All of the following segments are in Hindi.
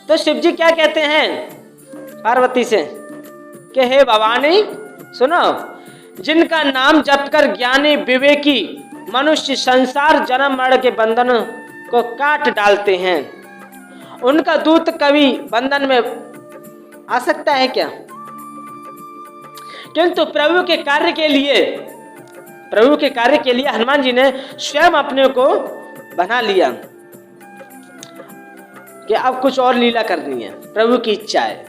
तो शिव जी क्या कहते हैं पार्वती से कि हे भवानी सुनो, जिनका नाम जप कर ज्ञानी विवेकी मनुष्य संसार जन्म मरण के बंधनों को काट डालते हैं, उनका दूत कभी बंधन में आ सकता है क्या? किंतु प्रभु के कार्य के लिए हनुमान जी ने स्वयं अपने को बना लिया कि अब कुछ और लीला करनी है, प्रभु की इच्छा है।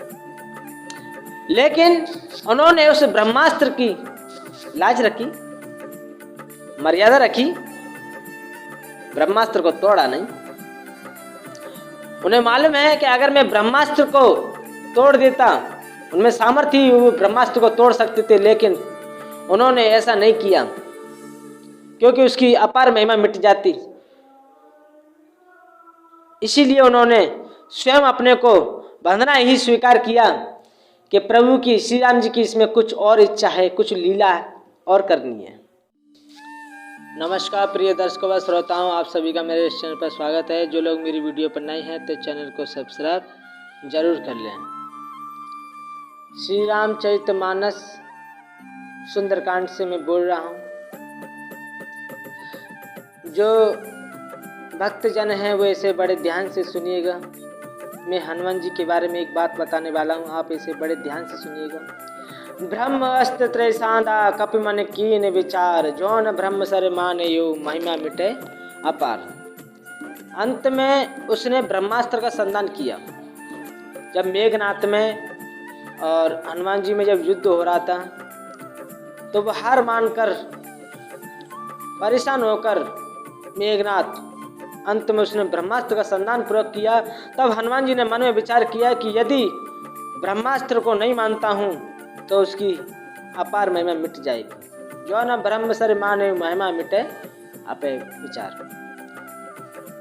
लेकिन उन्होंने उस ब्रह्मास्त्र की लाज रखी, मर्यादा रखी, ब्रह्मास्त्र को तोड़ा नहीं। उन्हें मालूम है कि अगर मैं ब्रह्मास्त्र को तोड़ देता, उनमें सामर्थ्य ही वो ब्रह्मास्त्र को तोड़ सकते थे, लेकिन उन्होंने ऐसा नहीं किया क्योंकि उसकी अपार महिमा मिट जाती। इसीलिए उन्होंने स्वयं अपने को बंधना ही स्वीकार किया कि प्रभु की, श्री राम जी की इसमें कुछ और इच्छा है, कुछ लीला और करनी है। नमस्कार प्रिय दर्शकों व श्रोताओं, आप सभी का मेरे इस चैनल पर स्वागत है। जो लोग मेरी वीडियो पर नए हैं तो चैनल को सब्सक्राइब जरूर कर लें। श्री रामचरितमानस सुंदरकांड से मैं बोल रहा हूँ। जो भक्तजन हैं वो इसे बड़े ध्यान से सुनिएगा। मैं हनुमान जी के बारे में एक बात बताने वाला हूँ, आप इसे बड़े ध्यान से सुनिएगा। ब्रह्म अस्त्र त्रैसांदा कपि मन कीन विचार, जौन ब्रह्म सर माने यो महिमा मिटे अपार। अंत में उसने ब्रह्मास्त्र का संधान किया। जब मेघनाथ में और हनुमान जी में जब युद्ध हो रहा था तो वह हार मानकर, परेशान होकर मेघनाथ अंत में उसने ब्रह्मास्त्र का संधान पूर्वक किया। तब हनुमान जी ने मन में विचार किया कि यदि ब्रह्मास्त्र को नहीं मानता हूँ तो उसकी अपार महिमा मिट जाएगी। जो न ब्रह्म सर माने महिमा मिटे अपे विचार।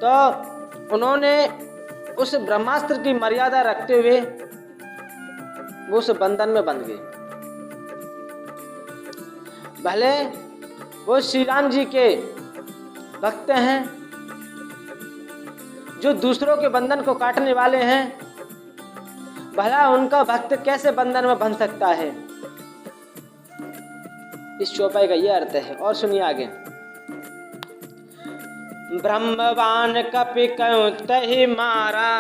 तो उन्होंने उस ब्रह्मास्त्र की मर्यादा रखते हुए वो उस बंधन में बंध गए। भले वो श्री राम जी के भक्त हैं, जो दूसरों के बंधन को काटने वाले हैं, भला उनका भक्त कैसे बंधन में बंध सकता है? इस चौपाई का यह अर्थ है। और सुनिए आगे। ब्रह्मवान कपि कयो तहि मारा,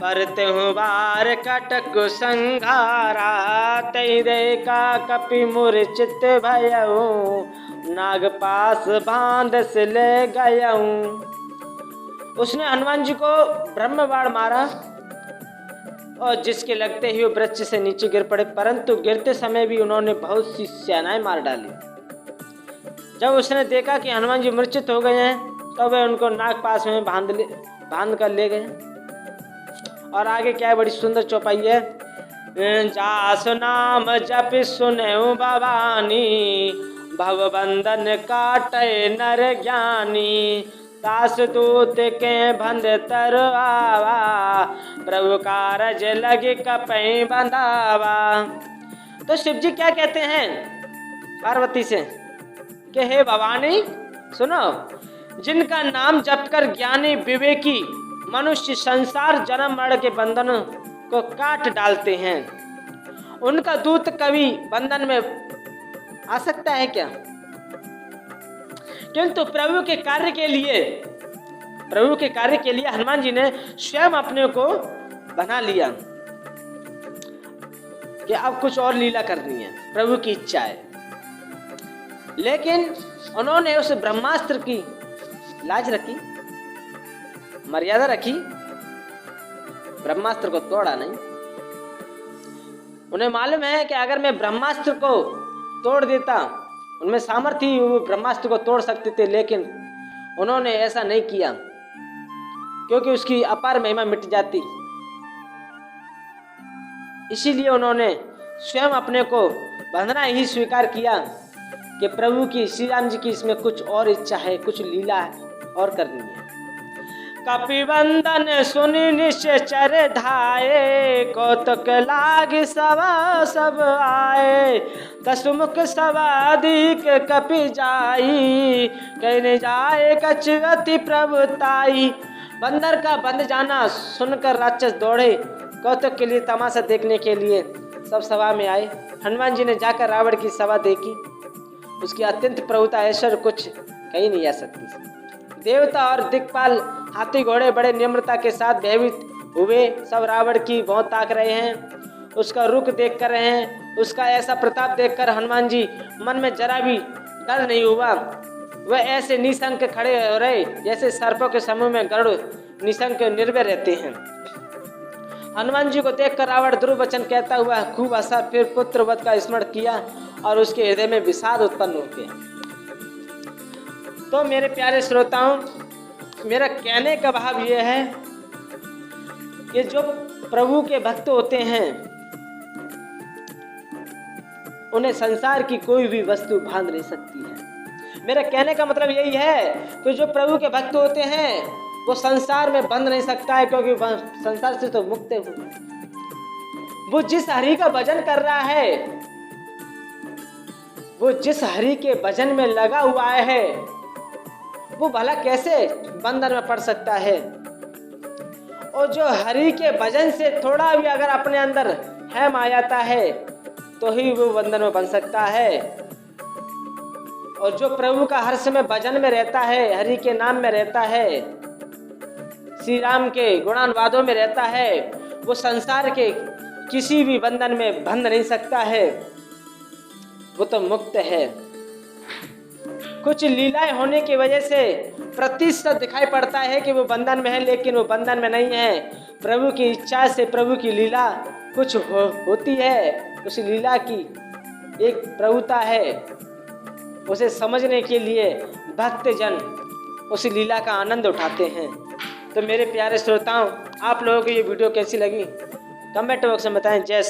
परतहु बार कटक संघारा। तहि देखा कपि मूर्छित भयउ, नागपास बांध से ले गयऊ। उसने हनुमान जी को ब्रह्म बाण मारा और जिसके लगते ही वो वृक्ष से नीचे गिर पड़े, परंतु गिरते समय भी उन्होंने बहुत सी सेनाएं मार डाली। जब उसने देखा कि हनुमान जी मूर्छित हो गए हैं तो वह उनको नाग पास में बांध कर ले गए। और आगे क्या है, बड़ी सुंदर चौपाई है। जासु नाम जप सुनऊ भवानी, भव बंधन काटे नर ज्ञानी। दास दूत के बंध तरवावा, प्रभु कारज लगे कपई बंधावा। तो शिव जी क्या कहते हैं पार्वती से कि हे भवानी सुनो, जिनका नाम जप कर ज्ञानी विवेकी मनुष्य संसार जन्म मरण के बंधनों को काट डालते हैं, उनका दूत कभी बंधन में आ सकता है क्या? किंतु प्रभु के कार्य के लिए हनुमान जी ने स्वयं अपने को बना लिया कि अब कुछ और लीला करनी है, प्रभु की इच्छा है। लेकिन उन्होंने उस ब्रह्मास्त्र की लाज रखी, मर्यादा रखी, ब्रह्मास्त्र को तोड़ा नहीं। उन्हें मालूम है कि अगर मैं ब्रह्मास्त्र को तोड़ देता, उनमें सामर्थ्य ही वो ब्रह्मास्त्र को तोड़ सकते थे, लेकिन उन्होंने ऐसा नहीं किया क्योंकि उसकी अपार महिमा मिट जाती। इसीलिए उन्होंने स्वयं अपने को बंधना ही स्वीकार किया कि प्रभु की, श्री राम जी की इसमें कुछ और इच्छा है, कुछ लीला और करनी है। कपिबंधन सुनि निश्चर धाये, कौतुक लाग सवा सब आए। दसमुख सवादिक कपि जाई, कहने जाए कछुअति प्रभुताई। बंदर का बंद जाना सुनकर राक्षस दौड़े कौतुक के लिए, तमाशा देखने के लिए सब सभा में आए। हनुमान जी ने जाकर रावण की सभा देखी। उसकी अत्यंत प्रभुता ऐश्वर्य कुछ कहीं नहीं आ सकती। देवता और दिक्पाल हाथी घोड़े बड़े निम्रता के साथ भयभीत हुए सब रावण की बहुत ताक रहे हैं, उसका रुख देख कर रहे हैं। उसका ऐसा प्रताप देखकर हनुमान जी मन में जरा भी डर नहीं हुआ। वह ऐसे निशंक खड़े हो रहे जैसे सर्पों के समूह में गरुड़ निशंक निर्भय रहते हैं। हनुमान जी को देखकर रावण दुर्वचन कहता हुआ खूब हंसा, फिर पुत्र वध का स्मरण किया और उसके हृदय में विषाद उत्पन्न हो गया। तो मेरे प्यारे श्रोताओं, मेरा कहने का भाव यह है कि जो प्रभु के भक्त होते हैं उन्हें संसार की कोई भी वस्तु बांध नहीं सकती है। मेरा कहने का मतलब यही है कि जो प्रभु के भक्त होते हैं वो संसार में बंध नहीं सकता है, क्योंकि संसार से तो मुक्त है। वो जिस हरि का भजन कर रहा है, वो जिस हरि के भजन में लगा हुआ है, वो भला कैसे बंधन में पड़ सकता है। और जो हरि के भजन से थोड़ा भी अगर अपने अंदर हैम आ जाता है तो ही वो बंधन में बन सकता है। और जो प्रभु का हर समय भजन में रहता है, हरि के नाम में रहता है, श्री राम के गुणानुवादों में रहता है, वो संसार के किसी भी बंधन में बंध नहीं सकता है, वो तो मुक्त है। कुछ लीलाएं होने की वजह से प्रतिशत दिखाई पड़ता है कि वो बंधन में है, लेकिन वो बंधन में नहीं है। प्रभु की इच्छा से प्रभु की लीला कुछ होती है, उस लीला की एक प्रभुता है। उसे समझने के लिए भक्तजन उस लीला का आनंद उठाते हैं। तो मेरे प्यारे श्रोताओं, आप लोगों को ये वीडियो कैसी लगी कमेंट बॉक्स में बताएं। जय